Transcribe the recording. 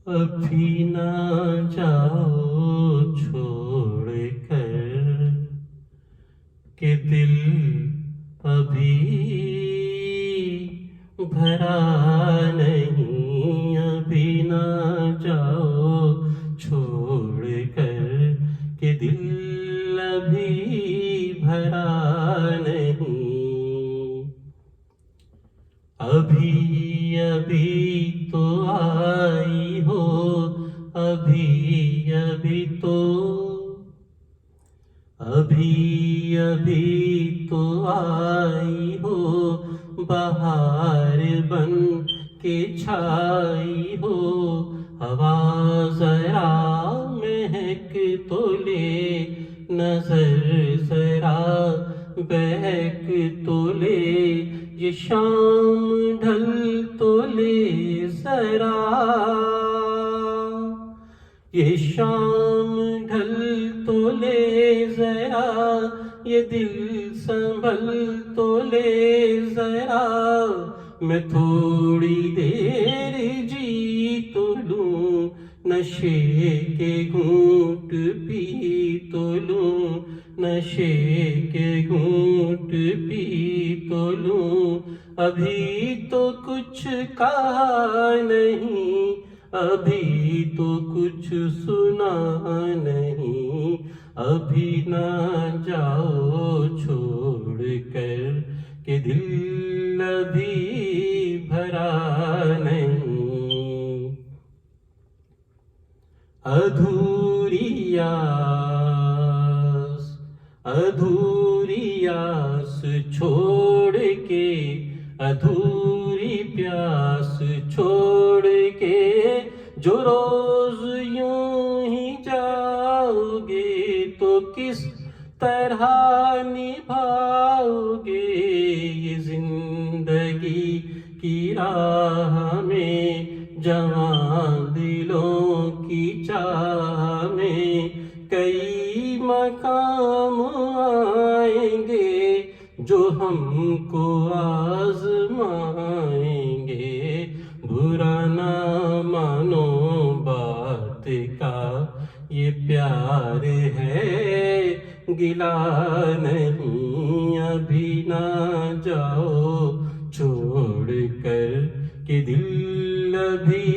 ابھی نہ جاؤ چھوڑ کر کہ دل ابھی بھرا نہیں. ابھی نہ جاؤ چھوڑ کر کہ دل ابھی بھرا نہیں. ابھی ابھی تو آئی ہو, ابھی ابھی تو, ابھی ابھی تو آئی ہو, بہار بن کے چھائی ہو. ہوا ذرا مہک تو لے, نظر ذرا بہک تو لے, یہ شام ڈھل تو لے ذرا, یہ شام ڈھل تو لے ذرا, یہ دل سنبھل تو لے ذرا. میں تھوڑی دیر جی تو لوں, نشے کے گھونٹ پی تو لوں, نشے کے گھونٹ پی تو لوں. ابھی تو کچھ کہا نہیں, ابھی تو کچھ سنا نہیں. ابھی نہ جاؤ چھوڑ کر کہ دل ابھی بھرا نہیں. ادھوری آس, ادھوری آس چھوڑ کے, ادھوری پیاس چھوڑ کے, جو روز یوں ہی جاؤ گے تو کس طرح نبھاؤ گے. یہ زندگی کی راہ میں, جوان دلوں کی چاہ میں, کئی مقام آئیں گے جو ہم کو آزمائیں گے. برا نہ مانو بات کا, یہ پیار ہے گلا نہیں. ابھی نہ جاؤ چھوڑ کر کہ دل ابھی